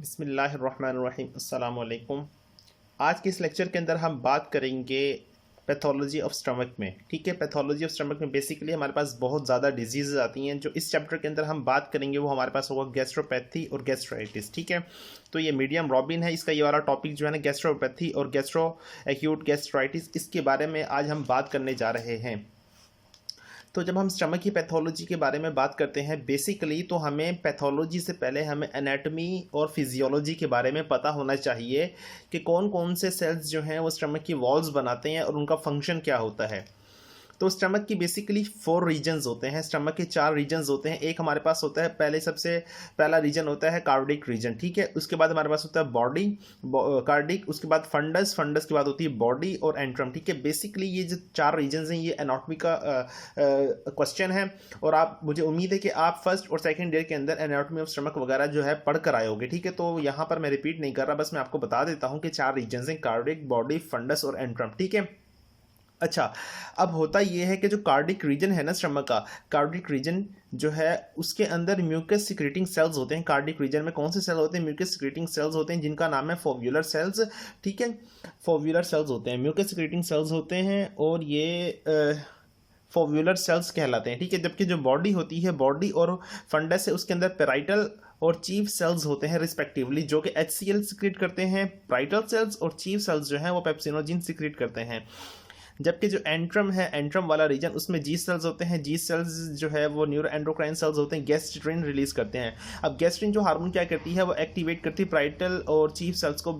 बिस्मिल्लाहिर्रहमानिर्रहीम अस्सलाम वालेकुम। आज के इस लेक्चर के अंदर हम बात करेंगे पैथोलॉजी ऑफ स्टमक में। ठीक है, पैथोलॉजी ऑफ स्टमक में बेसिकली हमारे पास बहुत ज़्यादा डिजीज़ आती हैं। जो इस चैप्टर के अंदर हम बात करेंगे वो हमारे पास होगा गैस्ट्रोपैथी और गैस्ट्राइटिस। ठीक है, तो ये मीडियम रॉबिन है, इसका ये वाला टॉपिक जो है ना गैस्ट्रोपैथी और गैस्ट्रो एक्यूट गैस्ट्राइटिस, इसके बारे में आज हम बात करने जा रहे हैं। तो जब हम स्टमक की पैथोलॉजी के बारे में बात करते हैं बेसिकली, तो हमें पैथोलॉजी से पहले हमें एनाटॉमी और फिजियोलॉजी के बारे में पता होना चाहिए कि कौन कौन से सेल्स जो हैं वो स्टमक की वॉल्स बनाते हैं और उनका फंक्शन क्या होता है। तो स्टमक की बेसिकली 4 रीजन्स होते हैं। स्टमक के 4 रीजन्स होते हैं। एक हमारे पास होता है सबसे पहला रीजन होता है कार्डिक रीजन। ठीक है, उसके बाद हमारे पास होता है बॉडी कार्डिक, उसके बाद फंडस के बाद होती है बॉडी और एंट्रम। ठीक है, बेसिकली ये जो 4 रीजन्स हैं ये एनाटॉमी का क्वेश्चन है और आप मुझे उम्मीद है कि आप फर्स्ट और सेकेंड ईयर के अंदर एनाटॉमी ऑफ स्टमक वगैरह जो है पढ़ कर आए होगे। ठीक है, तो यहाँ पर मैं रिपीट नहीं कर रहा, बस मैं आपको बता देता हूँ कि 4 रीजन्स हैं, कार्डिक, बॉडी, फंडस और एंट्रम। ठीक है, अच्छा, अब होता ये है कि जो कार्डिक रीजन है ना स्टमक का, कार्डिक रीजन जो है उसके अंदर म्यूकस सिक्रेटिंग सेल्स होते हैं। कार्डिक रीजन में कौन से सेल होते हैं? म्यूकस सिक्रेटिंग सेल्स होते हैं, जिनका नाम है फोव्यूलर सेल्स। ठीक है, फोव्यूलर सेल्स होते हैं, म्यूकस सिक्रेटिंग सेल्स होते हैं और ये फोव्यूलर सेल्स कहलाते हैं। ठीक है, जबकि जो बॉडी होती है, बॉडी और फंडस है, उसके अंदर पेराइटल और चीफ सेल्स होते हैं रिस्पेक्टिवली, जो कि HCl सिक्रेट करते हैं। पेराइटल सेल्स और चीफ सेल्स जो हैं वो पेप्सिनोजिन सिक्रेट करते हैं। जबकि जो एंट्रम है, एंट्रम वाला रीजन, उसमें जी सेल्स होते हैं। जी सेल्स जो है वो न्यूरो एंडोक्राइन सेल्स होते हैं, गैस्ट्रिन रिलीज करते हैं। अब गैस्ट्रिन जो हार्मोन क्या करती है वो एक्टिवेट करती है पेराइटल और चीफ सेल्स को।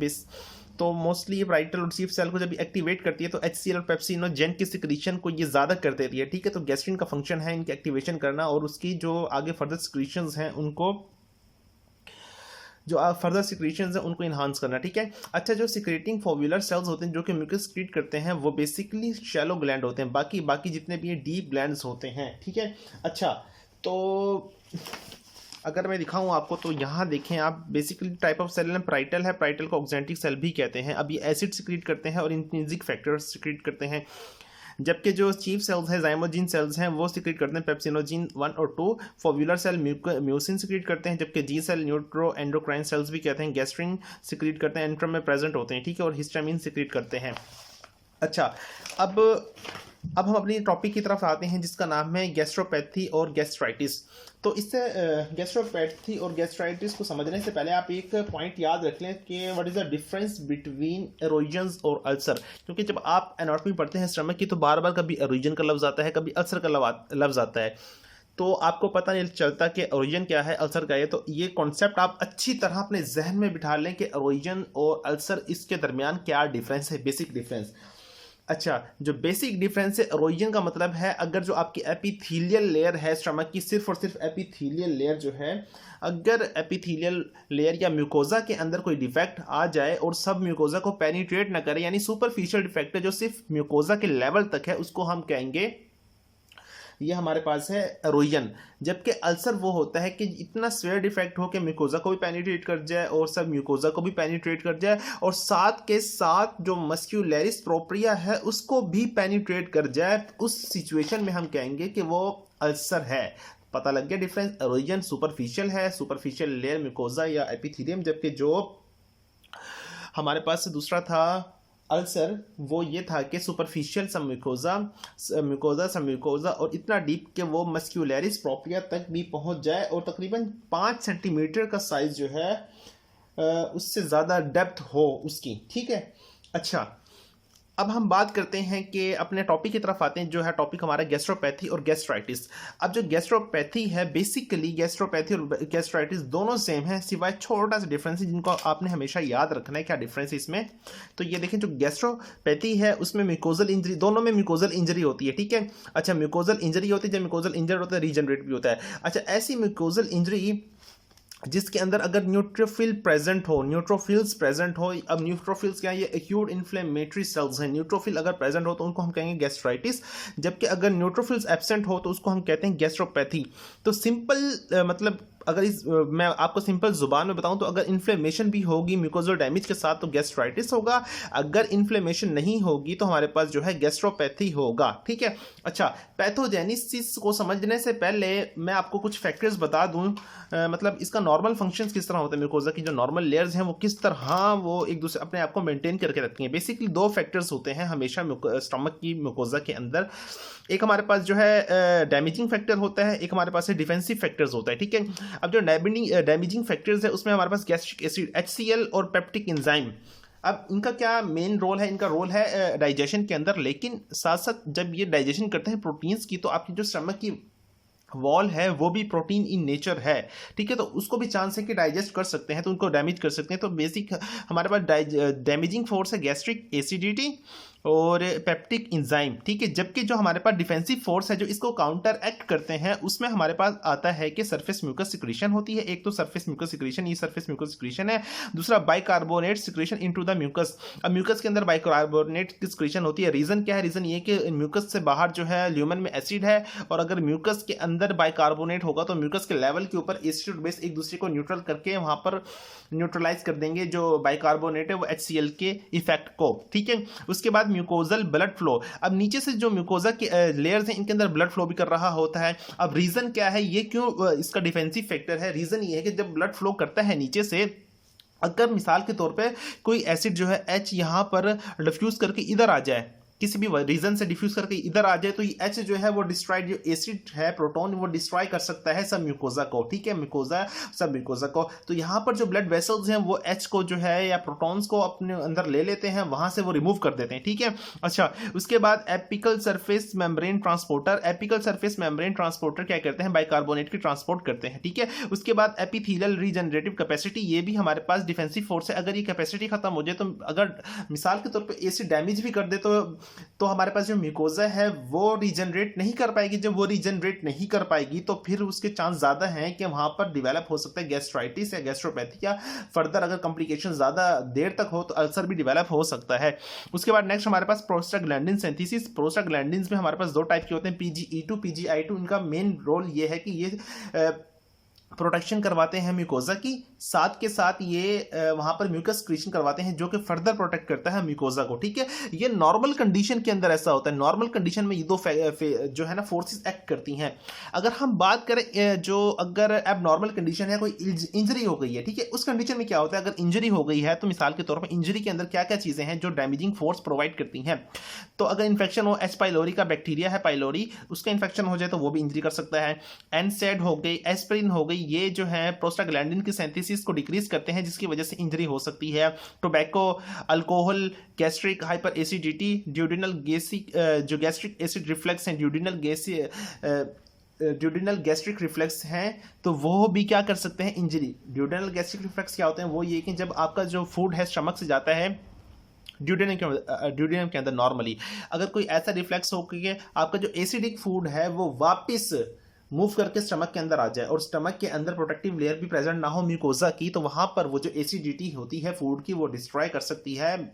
तो मोस्टली ये पेराइटल और चीफ सेल को जब एक्टिवेट करती है तो HCl और पेप्सिनोजेन की सिक्रीशन को ये ज़्यादा कर देती है। ठीक है, तो गैस्ट्रिन का फंक्शन है इनकी एक्टिवेशन करना और उसकी जो आगे फर्दर सिक्रीशंस हैं उनको, जो फर्दर सिक्रीशंस हैं उनको इन्हांस करना। ठीक है, अच्छा, जो सिक्रेटिंग फोव्यूलर सेल्स होते हैं जो कि म्यूकस सिक्रीट करते हैं वो बेसिकली शैलो ग्लैंड होते हैं। बाकी जितने भी ये डीप ग्लैंड्स होते हैं। ठीक है, अच्छा, तो अगर मैं दिखाऊं आपको तो यहाँ देखें आप, बेसिकली टाइप ऑफ सेल में पेराइटल है, पेराइटल को ऑक्जेंटिक सेल भी कहते हैं। अब ये एसिड सिक्रीट करते हैं और इंट्रिंसिक फैक्टर्स सिक्रीट करते हैं। जबकि जो चीफ सेल्स हैं, जाइमोजिन सेल्स हैं, वो सिक्रेट करते हैं पेप्सिनोजिन 1 और 2। फोव्यूलर सेल म्यूसिन सिक्रेट करते हैं, जबकि जी सेल न्यूट्रो एंडोक्राइन सेल्स भी कहते हैं, गैस्ट्रिन सिक्रेट करते हैं, एंट्रम में प्रेजेंट होते हैं। ठीक है, और हिस्टामिन सिक्रेट करते हैं। अच्छा, अब हम अपनी टॉपिक की तरफ आते हैं जिसका नाम है गैस्ट्रोपैथी और गैस्ट्राइटिस। तो इससे गैस्ट्रोपैथी और गैस्ट्राइटिस को समझने से पहले आप एक पॉइंट याद रख लें कि what is the difference between erosions और अल्सर। क्योंकि जब आप एनाटॉमी पढ़ते हैं स्टमक की तो बार बार कभी एरोजन का लफ्ज़ आता है, कभी अल्सर का लफ्ज़ आता है, तो आपको पता नहीं चलता कि ओरिजिन क्या है, अल्सर क्या है। तो ये कॉन्सेप्ट आप अच्छी तरह अपने जहन में बिठा लें कि ओरिजिन और अल्सर इसके दरमियान क्या डिफरेंस है, बेसिक डिफरेंस। अच्छा, जो बेसिक डिफरेंस है, ओरिजिन का मतलब है अगर जो आपकी एपिथेलियल लेयर है स्टमक की, सिर्फ और सिर्फ एपिथेलियल लेयर जो है, अगर एपिथेलियल लेयर या म्यूकोजा के अंदर कोई डिफेक्ट आ जाए और सब म्यूकोजा को पेनिट्रेट ना करे, यानी सुपरफिशियल डिफेक्ट है जो सिर्फ म्यूकोजा के लेवल तक है, उसको हम कहेंगे ये हमारे पास है एरोजन। जबकि अल्सर वो होता है कि इतना स्वेयर डिफेक्ट हो कि म्यूकोजा को भी पेनिट्रेट कर जाए और सब म्यूकोजा को भी पेनिट्रेट कर जाए और साथ के साथ जो मस्क्यूलरिस प्रोप्रिया है उसको भी पेनिट्रेट कर जाए, उस सिचुएशन में हम कहेंगे कि वो अल्सर है। पता लग गया डिफरेंस? एरोजन सुपरफिशियल है, सुपरफिशियल लेयर म्यूकोजा या एपिथेलियम, जबकि जो हमारे पास दूसरा था अल्सर, वो ये था कि सुपरफिशियल सब म्यूकोजा और इतना डीप कि वो मस्क्यूलरिस प्रोप्रिया तक भी पहुंच जाए और तकरीबन 5 सेंटीमीटर का साइज जो है उससे ज़्यादा डेप्थ हो उसकी। ठीक है, अच्छा, अब हम बात करते हैं कि अपने टॉपिक की तरफ आते हैं, जो है टॉपिक हमारा गैस्ट्रोपैथी और गैस्ट्राइटिस। अब जो गैस्ट्रोपैथी है, बेसिकली गैस्ट्रोपैथी और गैस्ट्राइटिस दोनों सेम है, सिवाय छोटा सा डिफरेंस है जिनको आपने हमेशा याद रखना है। क्या डिफरेंस है इसमें? तो ये देखें, जो गैस्ट्रोपैथी है उसमें म्यूकोजल इंजरी, दोनों में म्यूकोजल इंजरी होती है। ठीक है, अच्छा, म्यूकोजल इंजरी होती है, जब म्यूकोजल इंजरी होता है रीजनरेट भी होता है। अच्छा, ऐसी म्यूकोजल इंजरी जिसके अंदर अगर न्यूट्रोफिल प्रेजेंट हो, न्यूट्रोफिल्स प्रेजेंट हो। अब न्यूट्रोफिल्स क्या है? ये एक्यूट इन्फ्लेमेटरी सेल्स हैं। न्यूट्रोफिल अगर प्रेजेंट हो तो उनको हम कहेंगे गैस्ट्राइटिस, जबकि अगर न्यूट्रोफिल्स एब्सेंट हो तो उसको हम कहते हैं गैस्ट्रोपैथी। तो सिंपल मतलब अगर मैं आपको सिंपल जुबान में बताऊं तो अगर इन्फ्लेमेशन भी होगी म्यूकोजल डैमेज के साथ तो गैस्ट्राइटिस होगा, अगर इन्फ्लेमेशन नहीं होगी तो हमारे पास जो है गैस्ट्रोपैथी होगा। ठीक है। अच्छा, पैथोजेनेसिस को समझने से पहले मैं आपको कुछ फैक्टर्स बता दूं, मतलब इसका नॉर्मल फंक्शंस किस तरह होते हैं, म्यूकोजा की जो नॉर्मल लेयर्स हैं वो किस तरह वो एक दूसरे अपने आप को मेंटेन करके रखती हैं। बेसिकली दो फैक्टर्स होते हैं हमेशा स्टमक की म्यूकोजा के अंदर। एक हमारे पास जो है डैमेजिंग फैक्टर होता है, एक हमारे पास डिफेंसिव फैक्टर्स होता है। ठीक है। अब जो डैमेजिंग फैक्टर्स है उसमें हमारे पास गैस्ट्रिक एसिड HCl और पेप्टिक एंजाइम। अब इनका क्या मेन रोल है, इनका रोल है डाइजेशन के अंदर, लेकिन साथ साथ जब ये डाइजेशन करते हैं प्रोटीन्स की तो आपकी जो स्टमक की वॉल है वो भी प्रोटीन इन नेचर है। ठीक है। तो उसको भी चांस है कि डाइजेस्ट कर सकते हैं, तो उनको डैमेज कर सकते हैं। तो बेसिक हमारे पास डैमेजिंग फोर्स है गैस्ट्रिक एसिडिटी और पेप्टिक एंजाइम। ठीक है। जबकि जो हमारे पास डिफेंसिव फोर्स है जो इसको काउंटर एक्ट करते हैं उसमें हमारे पास आता है कि सरफेस म्यूकस सिक्रीशन होती है। एक तो सरफेस म्यूकस सिक्रीशन, ये सरफेस म्यूकस सिक्रीशन है। दूसरा bicarbonate secretion into the mucus. अब म्यूकस के अंदर बाइकार्बोनेट की सिक्रीशन होती है। रीजन क्या है? रीजन ये कि म्यूकस से बाहर जो है ल्यूमन में एसिड है, और अगर म्यूकस के अंदर बाइकार्बोनेट होगा तो म्यूकस के लेवल के ऊपर एसिड और बेस एक दूसरे को न्यूट्रल करके वहां पर न्यूट्रलाइज कर देंगे जो बाइकार्बोनेट है वो HCl के इफेक्ट को। ठीक है। उसके बाद म्यूकोजल ब्लड फ्लो। अब नीचे से जो म्यूकोजा के लेयर्स हैं इनके अंदर ब्लड फ्लो भी कर रहा होता है। अब रीजन क्या है, ये क्यों इसका डिफेंसिव फैक्टर है? रीजन ये है कि जब ब्लड फ्लो करता है नीचे से, अगर मिसाल के तौर पे कोई एसिड जो है H यहां पर डिफ्यूज करके इधर आ जाए, किसी भी रीजन से डिफ्यूज करके इधर आ जाए, तो ये H जो है वो डिस्ट्रॉयड, जो एसिड है प्रोटॉन वो डिस्ट्रॉय कर सकता है सब म्यूकोजा को। ठीक है। म्यूकोजा सब म्यूकोजा को, तो यहाँ पर जो ब्लड वेसल्स हैं वो H को जो है या प्रोटॉन्स को अपने अंदर ले लेते हैं, वहां से वो रिमूव कर देते हैं। ठीक है। अच्छा, उसके बाद apical surface membrane transporter. Apical surface membrane transporter क्या करते हैं? बाइकार्बोनेट की ट्रांसपोर्ट करते हैं। ठीक है। उसके बाद एपिथेलियल रीजनरेटिव कैपेसिटी, ये भी हमारे पास डिफेंसिव फोर्स है। अगर ये कैपेसिटी खत्म हो जाए, तो अगर मिसाल के तौर पर एसिड डैमेज भी कर दे तो हमारे पास जो म्यूकोजा है वो रीजनरेट नहीं कर पाएगी। जब वो रीजनरेट नहीं कर पाएगी तो फिर उसके चांस ज्यादा हैं कि वहां पर डेवलप हो सकता है गैस्ट्राइटिस या गैस्ट्रोपैथी, या फर्दर अगर कॉम्प्लिकेशन ज्यादा देर तक हो तो अल्सर भी डेवलप हो सकता है। उसके बाद नेक्स्ट हमारे पास प्रोस्टाग्लैंडिन सिंथेसिस। प्रोस्टाग्लैंडिन्स में हमारे पास दो टाइप के होते हैं, PGE2 PGI2। इनका मेन रोल ये है कि ये प्रोटेक्शन करवाते हैं म्यूकोजा की, साथ के साथ ये वहां पर म्यूकस क्रिएशन करवाते हैं जो कि फर्दर प्रोटेक्ट करता है म्यूकोजा को। ठीक है। ये नॉर्मल कंडीशन के अंदर ऐसा होता है। नॉर्मल कंडीशन में ये दो जो है ना फोर्सेस एक्ट करती हैं। अगर हम बात करें जो अगर अब नॉर्मल कंडीशन है, कोई इंजरी हो गई है, ठीक है, उस कंडीशन में क्या होता है? अगर इंजरी हो गई है तो मिसाल के तौर पर इंजरी के अंदर क्या क्या चीजें हैं जो डैमेजिंग फोर्स प्रोवाइड करती हैं? तो अगर इन्फेक्शन हो, H. पाइलोरी का बैक्टीरिया है पाइलोरी, उसका इन्फेक्शन हो जाए तो वो भी इंजरी कर सकता है। NSAID हो गई, एस्पिरिन हो गई, ये जो है प्रोस्टाग्लैंडिन की सिंथेसिस को डिक्रीज करते हैं जिसकी वजह से इंजरी हो सकती है। Tobacco, alcohol, gastric hyper acidity, duodenal जो गैस्ट्रिक एसिड रिफ्लेक्स है, ड्यूडिनल गैस्ट्रिक रिफ्लेक्स हैं, तो वो भी क्या कर सकते हैं? इंजरी। ड्यूडिनल गैस्ट्रिक रिफ्लेक्स क्या होते हैं? वो ये कि जब आपका जो फूड है स्टमक से जाता है ड्यूडेनम के अंदर, नॉर्मली अगर कोई ऐसा रिफ्लेक्स हो कि आपका जो एसिडिक फूड है वो वापस मूव करके स्टमक के अंदर आ जाए और स्टमक के अंदर प्रोटेक्टिव लेयर भी प्रेजेंट ना हो म्यूकोजा की, तो वहां पर वो जो एसिडिटी होती है फूड की वो डिस्ट्रॉय कर सकती है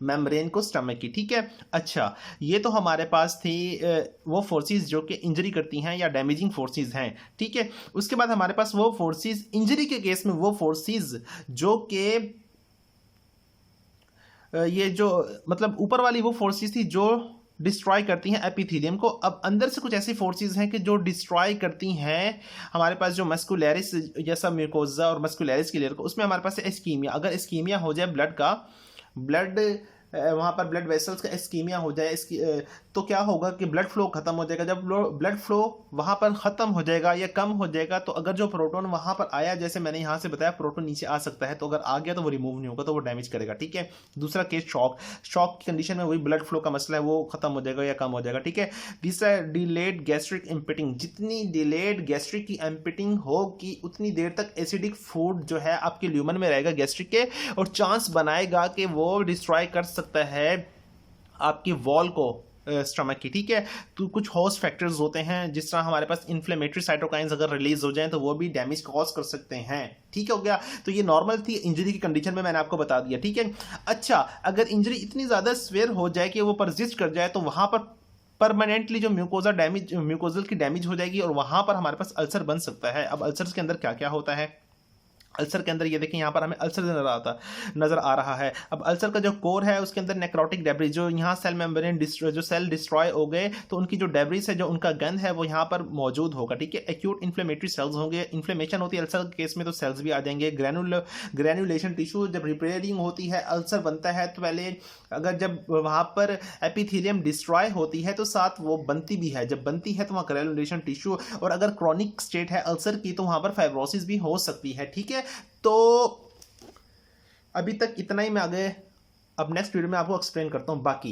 मेम्ब्रेन को स्टमक की। ठीक है। अच्छा, ये तो हमारे पास थी वो फोर्सेस जो कि इंजरी करती हैं या डैमेजिंग फोर्सेस हैं। ठीक है। उसके बाद हमारे पास वो फोर्सेस इंजरी के केस में वो फोर्सेस जो कि ये जो मतलब ऊपर वाली वो फोर्सेस थी जो डिस्ट्रॉय करती हैं एपिथेलियम को। अब अंदर से कुछ ऐसी फोर्सेस हैं कि जो डिस्ट्रॉय करती हैं हमारे पास जो मस्कुलैरिस जैसा म्यूकोजा और मस्कुलैरिस की लेयर को, उसमें हमारे पास इस्कीमिया। अगर इस्कीमिया हो जाए ब्लड का, ब्लड वहाँ पर ब्लड वेसल्स का इस्कीमिया हो जाए, इसकी तो क्या होगा कि ब्लड फ्लो खत्म हो जाएगा। जब ब्लड फ्लो वहाँ पर ख़त्म हो जाएगा या कम हो जाएगा तो अगर जो प्रोटोन वहाँ पर आया, जैसे मैंने यहाँ से बताया प्रोटोन नीचे आ सकता है, तो अगर आ गया तो वो रिमूव नहीं होगा, तो वो डैमेज करेगा। ठीक है। दूसरा केस शॉक की कंडीशन में वही ब्लड फ्लो का मसला है, वो खत्म हो जाएगा या कम हो जाएगा। ठीक है। तीसरा डिलेड गैस्ट्रिक इम्पिटिंग। जितनी डिलेड गैस्ट्रिक की इम्पिटिंग होगी उतनी देर तक एसिडिक फूड जो है आपके ल्यूमन में रहेगा गैस्ट्रिक के, और चांस बनाएगा कि वो डिस्ट्रॉय कर सकता है आपकी वॉल को स्टमक की। ठीक है। तो कुछ होस्ट फैक्टर्स होते हैं, जिस तरह हमारे पास इन्फ्लेमेटरी साइटोकाइंस अगर रिलीज हो जाएं तो वो भी डैमेज कॉज कर सकते हैं। ठीक हो गया। तो ये नॉर्मल थी इंजरी की कंडीशन में, मैंने आपको बता दिया। ठीक है। अच्छा, अगर इंजरी इतनी ज्यादा स्वेयर हो जाए कि वो परसिस्ट कर जाए तो वहां पर परमानेंटली जो म्यूकोजल की डैमेज हो जाएगी और वहां पर हमारे पास अल्सर बन सकता है। अब अल्सर्स के अंदर क्या क्या होता है, अल्सर के अंदर ये देखें यहाँ पर हमें अल्सर नजर आ रहा है। अब अल्सर का जो कोर है उसके अंदर नेक्रोटिक डेब्रिज, जो यहाँ सेल मेम्ब्रेन जो सेल डिस्ट्रॉय हो गए तो उनकी जो डेब्रिज है, जो उनका गंध है वो यहाँ पर मौजूद होगा, ठीक है। एक्यूट इन्फ्लेमेटरी सेल्स होंगे, इन्फ्लेमेशन होती है अल्सर के केस में तो सेल्स भी आ जाएंगे। ग्रैनुलेशन टिश्यू, जब रिपेयरिंग होती है अल्सर बनता है तो पहले अगर जब वहाँ पर एपिथेलियम डिस्ट्रॉय होती है तो साथ वो बनती भी है, जब बनती है तो वहाँ ग्रैनुलेशन टिश्यू, और अगर क्रॉनिक स्टेट है अल्सर की तो वहाँ पर फाइब्रोसिस भी हो सकती है, ठीक है। तो अभी तक इतना ही, मैं आगे अब नेक्स्ट वीडियो में आपको एक्सप्लेन करता हूँ बाकी।